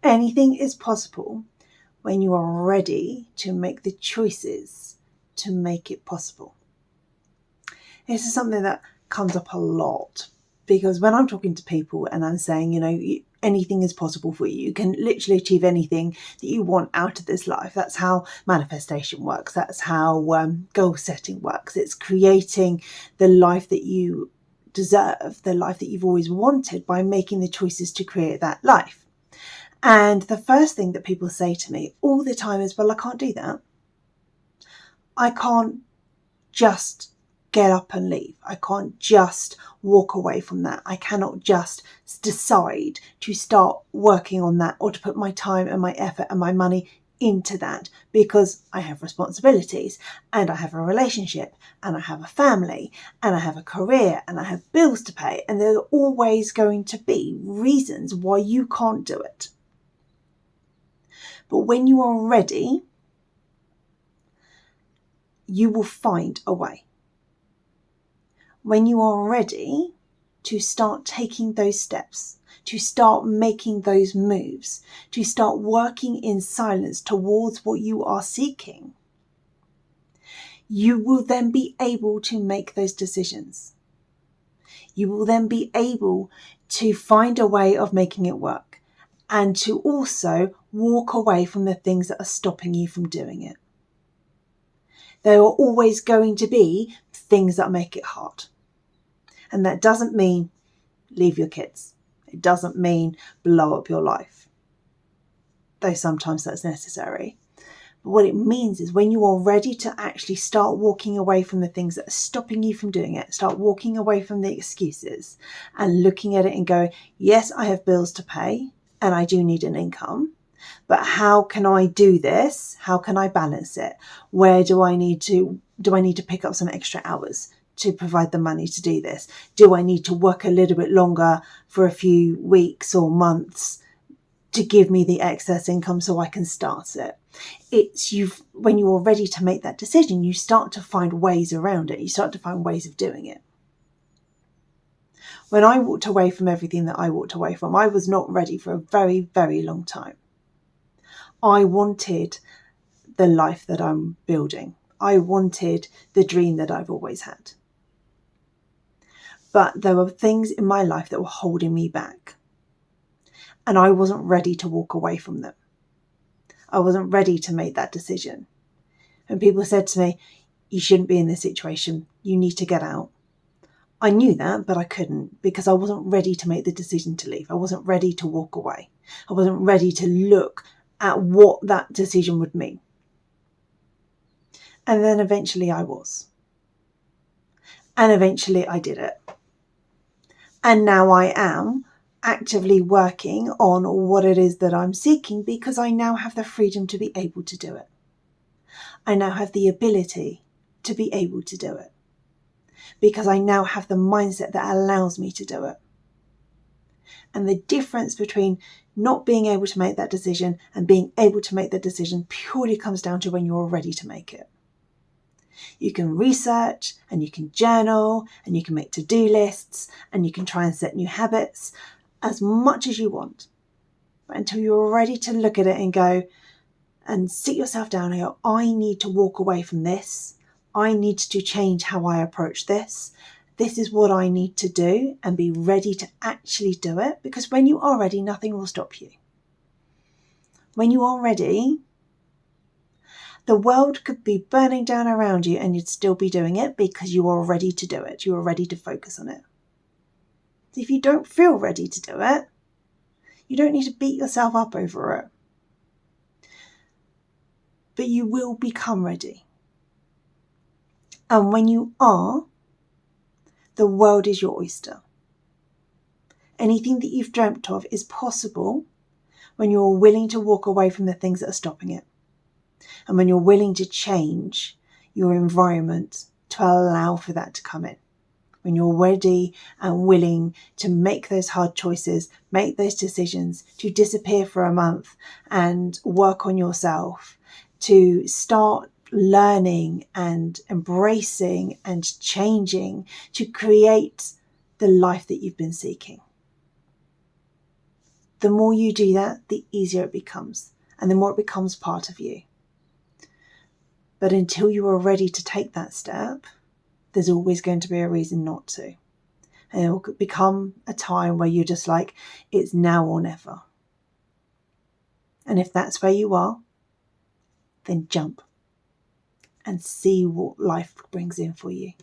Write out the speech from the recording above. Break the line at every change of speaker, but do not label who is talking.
Anything is possible when you are ready to make the choices to make it possible. This is something that comes up a lot, because when I'm talking to people and I'm saying, anything is possible for you. You can literally achieve anything that you want out of this life. That's how manifestation works. That's how goal setting works. It's creating the life that you deserve, the life that you've always wanted, by making the choices to create that life. And the first thing that people say to me all the time is, well, I can't do that. I can't just get up and leave. I can't just walk away from that. I cannot just decide to start working on that, or to put my time and my effort and my money into that, because I have responsibilities, and I have a relationship, and I have a family, and I have a career, and I have bills to pay. And there are always going to be reasons why you can't do it. But when you are ready, you will find a way. When you are ready to start taking those steps, to start making those moves, to start working in silence towards what you are seeking, you will then be able to make those decisions. You will then be able to find a way of making it work, and to also walk away from the things that are stopping you from doing it. There are always going to be things that make it hard. And that doesn't mean leave your kids. It doesn't mean blow up your life, though sometimes that's necessary. But what it means is, when you are ready to actually start walking away from the things that are stopping you from doing it, start walking away from the excuses and looking at it and going, yes, I have bills to pay and I do need an income, but how can I do this? How can I balance it? Where do I need to pick up some extra hours to provide the money to do this? Do I need to work a little bit longer for a few weeks or months to give me the excess income so I can start it? When you're ready to make that decision, you start to find ways around it. You start to find ways of doing it. When I walked away from everything that I walked away from, I was not ready for a very, very long time. I wanted the life that I'm building. I wanted the dream that I've always had. But there were things in my life that were holding me back. And I wasn't ready to walk away from them. I wasn't ready to make that decision. And people said to me, you shouldn't be in this situation. You need to get out. I knew that, but I couldn't, because I wasn't ready to make the decision to leave. I wasn't ready to walk away. I wasn't ready to look at what that decision would mean. And then eventually I was. And eventually I did it. And now I am actively working on what it is that I'm seeking, because I now have the freedom to be able to do it. I now have the ability to be able to do it, because I now have the mindset that allows me to do it. And the difference between not being able to make that decision and being able to make that decision purely comes down to when you're ready to make it. You can research, and you can journal, and you can make to-do lists, and you can try and set new habits as much as you want. But until you're ready to look at it and go and sit yourself down and go, I need to walk away from this. I need to change how I approach this. This is what I need to do, and be ready to actually do it. Because when you are ready, nothing will stop you. When you are ready, the world could be burning down around you and you'd still be doing it, because you are ready to do it. You are ready to focus on it. If you don't feel ready to do it, you don't need to beat yourself up over it. But you will become ready. And when you are, the world is your oyster. Anything that you've dreamt of is possible when you're willing to walk away from the things that are stopping it. And when you're willing to change your environment to allow for that to come in. When you're ready and willing to make those hard choices, make those decisions, to disappear for a month and work on yourself, to start learning and embracing and changing, to create the life that you've been seeking. the more you do that, the easier it becomes, and the more it becomes part of you. But until you are ready to take that step, there's always going to be a reason not to. And it will become a time where you're just like, it's now or never. And if that's where you are, then jump and see what life brings in for you.